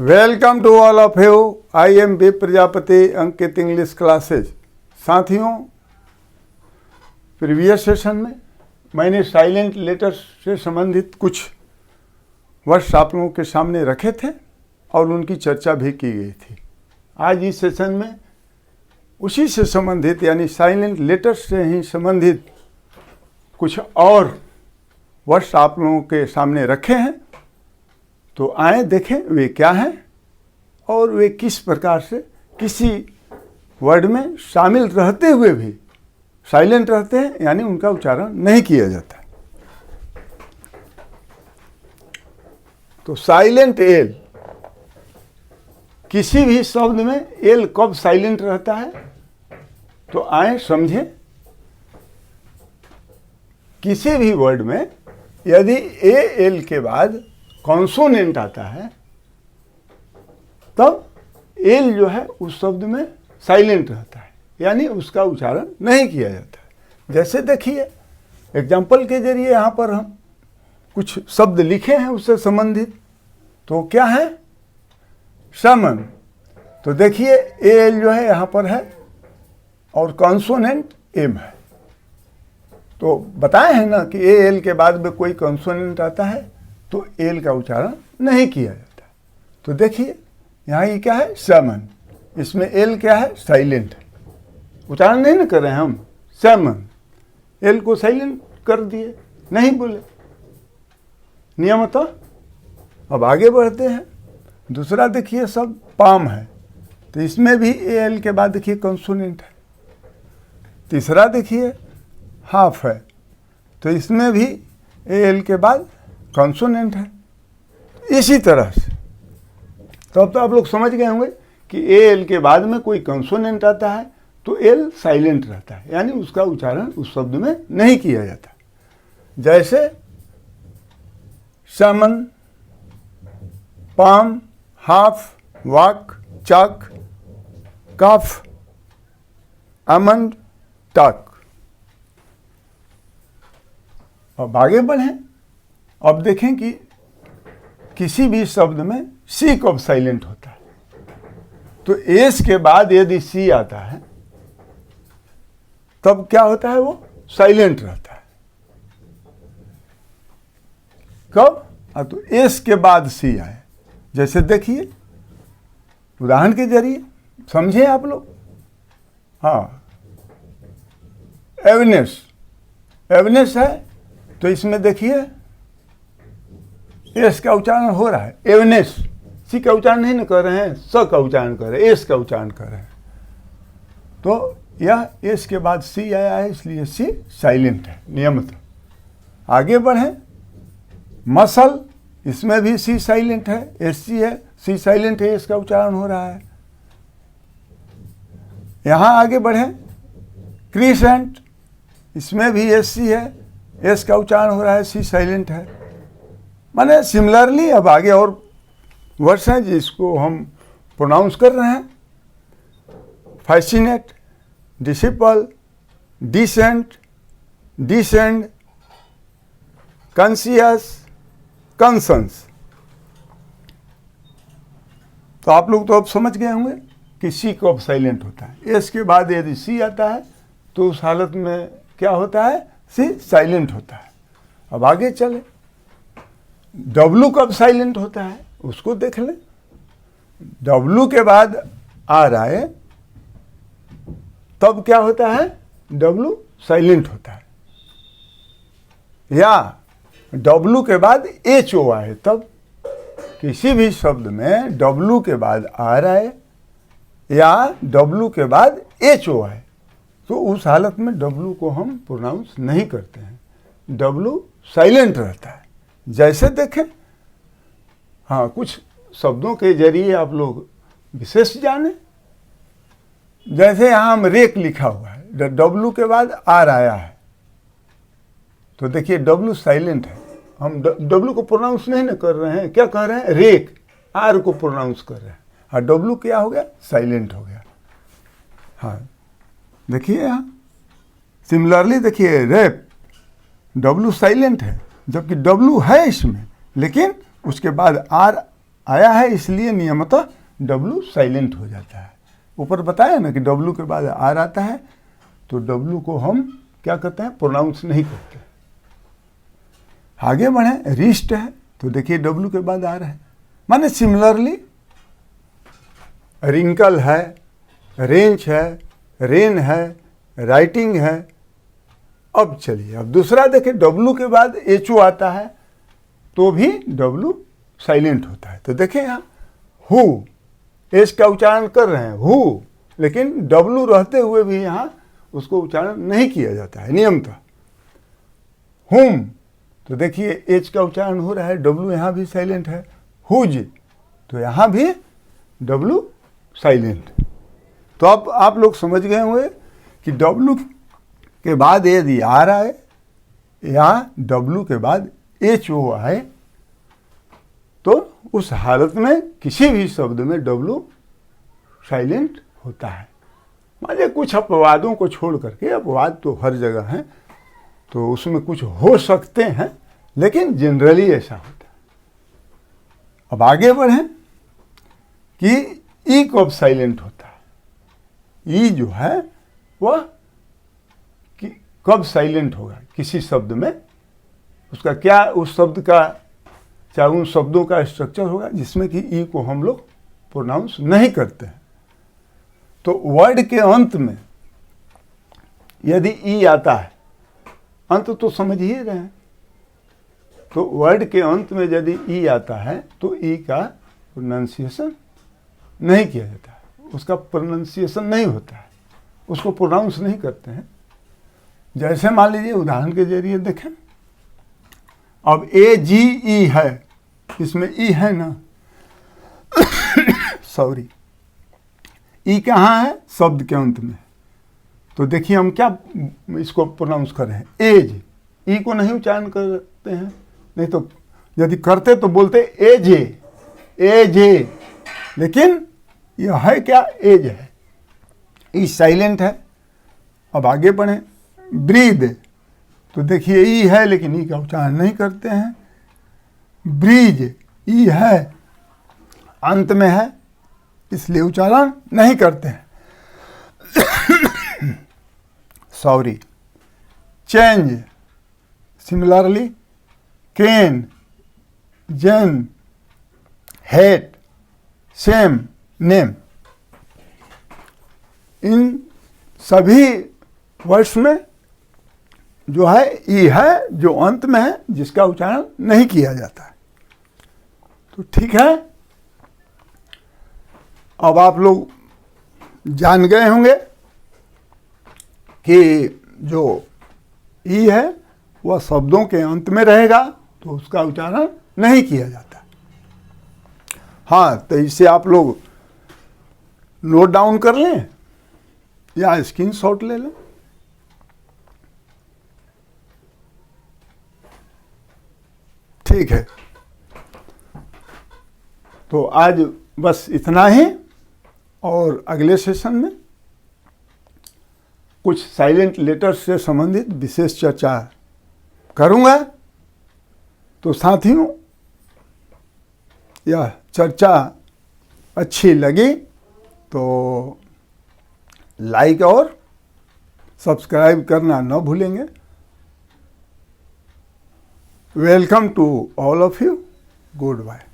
Welcome to all of you. I am B Prajapati, Ankit English classes. साथियों, previous session में मैंने silent letters से संबंधित कुछ वर्ड्स आप लोगों के सामने रखे थे और उनकी चर्चा भी की गई थी। आज इस सेशन में उसी से संबंधित यानी साइलेंट लेटर्स से ही संबंधित कुछ और वर्ड्स आप लोगों के सामने रखे हैं। तो आए देखें वे क्या हैं और वे किस प्रकार से किसी वर्ड में शामिल रहते हुए भी साइलेंट रहते हैं, यानी उनका उच्चारण नहीं किया जाता। तो साइलेंट एल, किसी भी शब्द में एल कब साइलेंट रहता है तो आए समझें। किसी भी वर्ड में यदि ए एल के बाद कॉन्सोनेंट आता है तब एल जो है उस शब्द में साइलेंट रहता है, यानी उसका उच्चारण नहीं किया जाता है। जैसे देखिए एग्जाम्पल के जरिए यहाँ पर हम कुछ शब्द लिखे हैं उससे संबंधित। तो क्या है? समन। तो देखिए एल जो है यहाँ पर है और कॉन्सोनेंट एम है। तो बताए हैं ना कि ए एल के बाद में कोई कॉन्सोनेंट आता है तो एल का उच्चारण नहीं किया जाता। तो देखिए यहाँ ये क्या है? समन। इसमें एल क्या है? साइलेंट है, उच्चारण नहीं ना कर रहे हैं हम। समन, एल को साइलेंट कर दिए, नहीं बोले, नियमतः। अब आगे बढ़ते हैं। दूसरा देखिए सब पाम है, तो इसमें भी एल के बाद देखिए कॉन्सोनेंट है। तीसरा देखिए हाफ है, तो इसमें भी एल के बाद कॉन्सोनेंट है। इसी तरह से तो अब तो आप लोग समझ गए होंगे कि ए एल के बाद में कोई कॉन्सोनेंट आता है तो एल साइलेंट रहता है, यानी उसका उच्चारण उस शब्द में नहीं किया जाता। जैसे समन, पाम, हाफ, वाक, चाक, कफ, अमंड, टक। अब आगे बढ़ें। अब देखें कि किसी भी शब्द में सी कब साइलेंट होता है। तो एस के बाद यदि सी आता है तब क्या होता है? वो साइलेंट रहता है। कब? तो एस के बाद सी आए। जैसे देखिए उदाहरण के जरिए समझे आप लोग। हाँ, एवनेस, एवनेस है तो इसमें देखिए एस का उच्चारण हो रहा है। एवनेस, सी का उच्चारण नहीं न कर रहे हैं, स का उच्चारण कर रहे हैं, एस का उच्चारण कर रहे हैं। तो यह एस के बाद सी आया है, इसलिए सी साइलेंट है नियमतः। आगे बढ़ें। मसल, इसमें भी सी साइलेंट है, एस सी है, सी साइलेंट है, एस का उच्चारण हो रहा है। यहाँ आगे बढ़ें। क्रीसेंट, इसमें भी एस सी है, एस का उच्चारण हो रहा है, सी साइलेंट है। माने सिमिलरली अब आगे और वर्ड्स हैं जिसको हम प्रोनाउंस कर रहे हैं। Fascinate, disciple, descent, descend, conscious, conscience. तो आप लोग तो अब समझ गए होंगे कि सी कब साइलेंट होता है। एस के बाद यदि सी आता है तो उस हालत में क्या होता है? सी साइलेंट होता है। अब आगे चले। डब्लू कब साइलेंट होता है उसको देख लें। डब्लू के बाद आर आए तब क्या होता है? डब्लू साइलेंट होता है। या डब्लू के बाद एच ओ आए तब। किसी भी शब्द में डब्लू के बाद आर आए या डब्लू के बाद एच ओ आए तो उस हालत में डब्लू को हम प्रोनाउंस नहीं करते हैं, डब्लू साइलेंट रहता है। जैसे देखें, हाँ, कुछ शब्दों के जरिए आप लोग विशेष जाने। जैसे यहाँ हम रेक लिखा हुआ है, डब्लू के बाद आर आया है, तो देखिए डब्लू साइलेंट है। हम डब्लू को प्रोनाउंस नहीं ना कर रहे हैं, क्या कह रहे हैं? रेक, आर को प्रोनाउंस कर रहे हैं। हाँ, डब्लू क्या हो गया? साइलेंट हो गया। हाँ, देखिए यहाँ सिमिलरली देखिए रैप, डब्लू साइलेंट है जबकि डब्लू है इसमें, लेकिन उसके बाद आर आया है, इसलिए नियमतः W साइलेंट हो जाता है। ऊपर बताया ना कि W के बाद R आता है, तो W को हम क्या करते हैं, प्रोनाउंस नहीं करते। आगे बढ़े, रिस्ट है तो देखिए W के बाद R है। माने सिमिलरली रिंकल है, रेंच है, रेन है, राइटिंग है। अब चलिए अब दूसरा देखें, W के बाद HO आता है तो भी W साइलेंट होता है। तो देखें यहाँ हु, एच का उच्चारण कर रहे हैं हु, लेकिन W रहते हुए भी यहाँ उसको उच्चारण नहीं किया जाता है नियमतः। हुम, तो देखिए एच का उच्चारण हो रहा है, W यहाँ भी साइलेंट है। हुज, तो यहाँ भी W साइलेंट। तो अब आप लोग समझ गए होंगे कि W के बाद यदि R आए या W के बाद HO आए तो उस हालत में किसी भी शब्द में W साइलेंट होता है। मान कुछ अपवादों को छोड़ करके, अपवाद तो हर जगह हैं तो उसमें कुछ हो सकते हैं, लेकिन जनरली ऐसा होता है। अब आगे बढ़ें कि ई कब साइलेंट होता है। ई जो है वह कब साइलेंट होगा किसी शब्द में, उसका क्या, उस शब्द का चाहे उन शब्दों का स्ट्रक्चर होगा जिसमें कि ई को हम लोग प्रोनाउंस नहीं करते हैं। तो वर्ड के अंत में यदि ई आता है, अंत तो समझ ही रहे हैं, तो वर्ड के अंत में यदि ई आता है तो ई का प्रोनाउंसिएशन नहीं किया जाता है, उसका प्रोनाउंसिएशन नहीं होता है, उसको प्रोनाउंस नहीं करते हैं। जैसे मान लीजिए उदाहरण के जरिए देखें, अब AGE है, इसमें ई है ना सॉरी, ई कहाँ है, शब्द के अंत में। तो देखिए हम क्या इसको प्रोनाउंस कर रहे हैं, एज। ई को नहीं उच्चारण करते हैं, नहीं तो यदि करते तो बोलते एजे, एजे, लेकिन यह है क्या, एज है। ई साइलेंट है। अब आगे बढ़े, ब्रीद, तो देखिए ई है लेकिन ई का उच्चारण नहीं करते हैं। ब्रीज, ई है, अंत में है, इसलिए उच्चारण नहीं करते हैं। Sorry. Change, similarly can, Jane, hate, same, name, इन सभी वर्ड्स में जो है ई है, जो अंत में है, जिसका उच्चारण नहीं किया जाता है। तो ठीक है, अब आप लोग जान गए होंगे कि जो ई है वह शब्दों के अंत में रहेगा तो उसका उच्चारण नहीं किया जाता। हाँ, तो इसे आप लोग नोट डाउन कर लें या स्क्रीनशॉट ले लें। ठीक है, तो आज बस इतना ही, और अगले सेशन में कुछ साइलेंट लेटर्स से संबंधित विशेष चर्चा करूंगा। तो साथियों, यह चर्चा अच्छी लगी तो लाइक और सब्सक्राइब करना न भूलेंगे। Welcome to all of you, good bye.